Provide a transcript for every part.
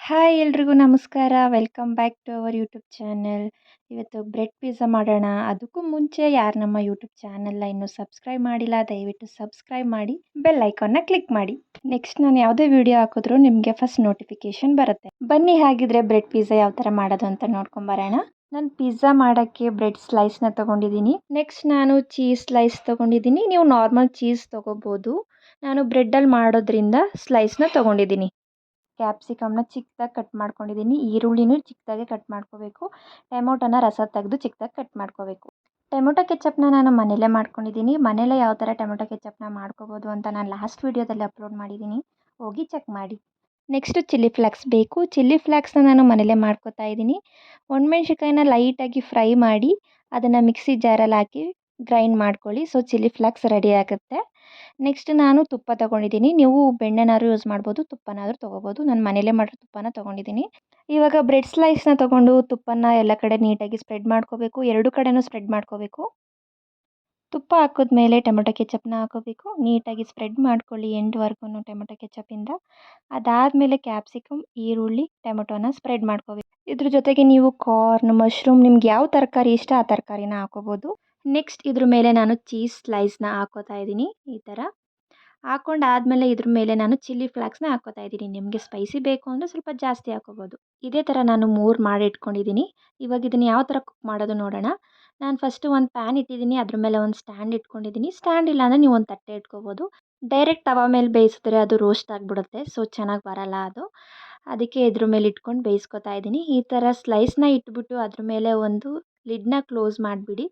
Hi ಎಲ್ರಿಗೂ ನಮಸ್ಕಾರ. Welcome back to our YouTube channel. ಇವತ್ತು ಬ್ರೆಡ್ ಪಿಜ್ಜಾ ಮಾಡೋಣ. ಅದಕ್ಕೂ ಮುಂಚೆ ಯಾರು ನಮ್ಮ ಯೂಟ್ಯೂಬ್ ಚಾನೆಲ್ನ ಇನ್ನೂ ಸಬ್ಸ್ಕ್ರೈಬ್ ಮಾಡಿಲ್ಲ, ದಯವಿಟ್ಟು ಸಬ್ಸ್ಕ್ರೈಬ್ ಮಾಡಿ, ಬೆಲ್ ಐಕಾನ್ನ ಕ್ಲಿಕ್ ಮಾಡಿ. ನೆಕ್ಸ್ಟ್ ನಾನು ಯಾವುದೇ ವಿಡಿಯೋ ಹಾಕಿದ್ರೂ ನಿಮಗೆ ಫಸ್ಟ್ ನೋಟಿಫಿಕೇಶನ್ ಬರುತ್ತೆ. ಬನ್ನಿ ಹಾಗಿದ್ರೆ ಬ್ರೆಡ್ ಪಿಜ್ಜಾ ಯಾವ ಥರ ಮಾಡೋದು ಅಂತ ನೋಡ್ಕೊಂಬರೋಣ. ನಾನು ಪಿಜ್ಜಾ ಮಾಡೋಕ್ಕೆ ಬ್ರೆಡ್ ಸ್ಲೈಸ್ನ ತೊಗೊಂಡಿದ್ದೀನಿ. ನೆಕ್ಸ್ಟ್ ನಾನು ಚೀಸ್ ಸ್ಲೈಸ್ ತೊಗೊಂಡಿದ್ದೀನಿ. ನೀವು ನಾರ್ಮಲ್ ಚೀಸ್ ತೊಗೋಬೋದು. ನಾನು ಬ್ರೆಡ್ಡಲ್ಲಿ ಮಾಡೋದ್ರಿಂದ ಸ್ಲೈಸ್ನ ತೊಗೊಂಡಿದ್ದೀನಿ. ಕ್ಯಾಪ್ಸಿಕಮ್ನ ಚಿಕ್ಕದಾಗಿ ಕಟ್ ಮಾಡ್ಕೊಂಡಿದ್ದೀನಿ. ಈರುಳ್ಳಿನೂ ಚಿಕ್ಕದಾಗೆ ಕಟ್ ಮಾಡ್ಕೋಬೇಕು. ಟೊಮೊಟೊನ ರಸ ತೆಗೆದು ಚಿಕ್ಕದಾಗಿ ಕಟ್ ಮಾಡ್ಕೋಬೇಕು. ಟೊಮೊಟೊ ಕೆಚಪ್ನ ನಾನು ಮನೇಲೇ ಮಾಡ್ಕೊಂಡಿದ್ದೀನಿ. ಮನೇಲೇ ಯಾವ ಥರ ಟೊಮೊಟೊ ಕೆಚಪ್ನ ಮಾಡ್ಕೋಬೋದು ಅಂತ ನಾನು ಲಾಸ್ಟ್ ವೀಡಿಯೋದಲ್ಲಿ ಅಪ್ಲೋಡ್ ಮಾಡಿದ್ದೀನಿ, ಹೋಗಿ ಚೆಕ್ ಮಾಡಿ. ನೆಕ್ಸ್ಟು ಚಿಲ್ಲಿ ಫ್ಲೇಕ್ಸ್ ಬೇಕು. ಚಿಲ್ಲಿ ಫ್ಲೇಕ್ಸ್ನ ನಾನು ಮನೇಲೇ ಮಾಡ್ಕೋತಾ ಇದ್ದೀನಿ. ಒಣಮೆಣ್ಸಿನ್ಕಾಯಿನ ಲೈಟಾಗಿ ಫ್ರೈ ಮಾಡಿ ಅದನ್ನು ಮಿಕ್ಸಿ ಜಾರಲ್ಲಿ ಹಾಕಿ ಗ್ರೈಂಡ್ ಮಾಡ್ಕೊಳ್ಳಿ. ಸೊ ಚಿಲ್ಲಿ ಫ್ಲೇಕ್ಸ್ ರೆಡಿ ಆಗುತ್ತೆ. ನೆಕ್ಸ್ಟ್ ನಾನು ತುಪ್ಪ ತೊಗೊಂಡಿದ್ದೀನಿ. ನೀವು ಬೆಣ್ಣೆನಾದ್ರೂ ಯೂಸ್ ಮಾಡ್ಬೋದು, ತುಪ್ಪನಾದ್ರೂ ತೊಗೋಬೋದು. ನಾನು ಮನೇಲೇ ಮಾಡಿರೋ ತುಪ್ಪನ ತೊಗೊಂಡಿದ್ದೀನಿ. ಇವಾಗ ಬ್ರೆಡ್ ಸ್ಲೈಸ್ನ ತೊಗೊಂಡು ತುಪ್ಪನ ಎಲ್ಲ ಕಡೆ ನೀಟಾಗಿ ಸ್ಪ್ರೆಡ್ ಮಾಡ್ಕೋಬೇಕು. ಎರಡು ಕಡೆನೂ ಸ್ಪ್ರೆಡ್ ಮಾಡ್ಕೋಬೇಕು. ತುಪ್ಪ ಹಾಕಿದ್ಮೇಲೆ ಟೊಮೊಟೊ ಕೆಚಪ್ನ ಹಾಕೋಬೇಕು. ನೀಟಾಗಿ ಸ್ಪ್ರೆಡ್ ಮಾಡ್ಕೊಳ್ಳಿ ಎಂಡ್ವರೆಗೂ ಟೊಮೊಟೊ ಕೆಚಪಿಂದ. ಅದಾದಮೇಲೆ ಕ್ಯಾಪ್ಸಿಕಮ್, ಈರುಳ್ಳಿ, ಟೊಮೊಟೊನ ಸ್ಪ್ರೆಡ್ ಮಾಡ್ಕೋಬೇಕು. ಇದ್ರ ಜೊತೆಗೆ ನೀವು ಕಾರ್ನ್, ಮಶ್ರೂಮ್, ನಿಮ್ಗೆ ಯಾವ ತರಕಾರಿ ಇಷ್ಟ ಆ ತರಕಾರಿನ ಹಾಕೋಬೋದು. ನೆಕ್ಸ್ಟ್ ಇದ್ರ ಮೇಲೆ ನಾನು ಚೀಸ್ ಸ್ಲೈಸ್ನ ಹಾಕೋತಾ ಇದ್ದೀನಿ. ಈ ಥರ ಹಾಕೊಂಡಾದ್ಮೇಲೆ ಇದ್ರ ಮೇಲೆ ನಾನು ಚಿಲ್ಲಿ ಫ್ಲೇಕ್ಸ್ನ ಹಾಕೋತಾ ಇದ್ದೀನಿ. ನಿಮಗೆ ಸ್ಪೈಸಿ ಬೇಕು ಅಂದರೆ ಸ್ವಲ್ಪ ಜಾಸ್ತಿ ಹಾಕೋಬೋದು. ಇದೇ ಥರ ನಾನು 3 ಮಾಡಿ ಇಟ್ಕೊಂಡಿದ್ದೀನಿ. ಇವಾಗ ಇದನ್ನು ಯಾವ ಥರ ಕುಕ್ ಮಾಡೋದು ನೋಡೋಣ. ನಾನು ಫಸ್ಟು ಒಂದು ಪ್ಯಾನ್ ಇಟ್ಟಿದ್ದೀನಿ. ಅದ್ರ ಮೇಲೆ ಒಂದು ಸ್ಟ್ಯಾಂಡ್ ಇಟ್ಕೊಂಡಿದ್ದೀನಿ. ಸ್ಟ್ಯಾಂಡ್ ಇಲ್ಲ ಅಂದರೆ ನೀವು ಒಂದು ತಟ್ಟೆ ಇಟ್ಕೋಬೋದು. ಡೈರೆಕ್ಟ್ ತವ ಮೇಲೆ ಬೇಯಿಸಿದ್ರೆ ಅದು ರೋಸ್ಟ್ ಆಗಿಬಿಡುತ್ತೆ. ಸೊ ಚೆನ್ನಾಗಿ ಬರಲ್ಲ ಅದು. ಅದಕ್ಕೆ ಇದ್ರ ಮೇಲೆ ಇಟ್ಕೊಂಡು ಬೇಯಿಸ್ಕೊತಾ ಇದ್ದೀನಿ. ಈ ಥರ ಸ್ಲೈಸ್ನ ಇಟ್ಬಿಟ್ಟು ಅದ್ರ ಮೇಲೆ ಒಂದು ಲಿಡ್ನ ಕ್ಲೋಸ್ ಮಾಡಿಬಿಡಿ.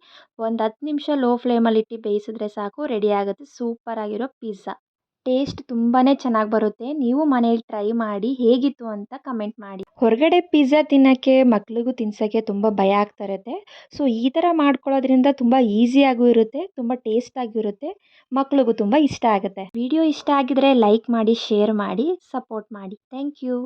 ಒಂದು 10 ನಿಮಿಷ ಲೋ ಫ್ಲೇಮಲ್ಲಿ ಇಟ್ಟು ಬೇಯಿಸಿದ್ರೆ ಸಾಕು, ರೆಡಿ ಆಗುತ್ತೆ ಸೂಪರಾಗಿರೋ ಪಿಜ್ಜಾ. ಟೇಸ್ಟ್ ತುಂಬಾ ಚೆನ್ನಾಗಿ ಬರುತ್ತೆ. ನೀವು ಮನೇಲಿ ಟ್ರೈ ಮಾಡಿ ಹೇಗಿತ್ತು ಅಂತ ಕಮೆಂಟ್ ಮಾಡಿ. ಹೊರಗಡೆ ಪಿಜ್ಜಾ ತಿನ್ನೋಕ್ಕೆ ಮಕ್ಳಿಗೂ ತಿನ್ಸೋಕ್ಕೆ ತುಂಬ ಭಯ ಆಗ್ತಾ ಇರುತ್ತೆ. ಸೊ ಈ ಥರ ಮಾಡ್ಕೊಳ್ಳೋದ್ರಿಂದ ತುಂಬ ಈಸಿಯಾಗೂ ಇರುತ್ತೆ, ತುಂಬ ಟೇಸ್ಟಾಗೂ ಇರುತ್ತೆ, ಮಕ್ಳಿಗೂ ತುಂಬ ಇಷ್ಟ ಆಗುತ್ತೆ. ವಿಡಿಯೋ ಇಷ್ಟ ಆಗಿದ್ರೆ ಲೈಕ್ ಮಾಡಿ, ಶೇರ್ ಮಾಡಿ, ಸಪೋರ್ಟ್ ಮಾಡಿ. Thank you.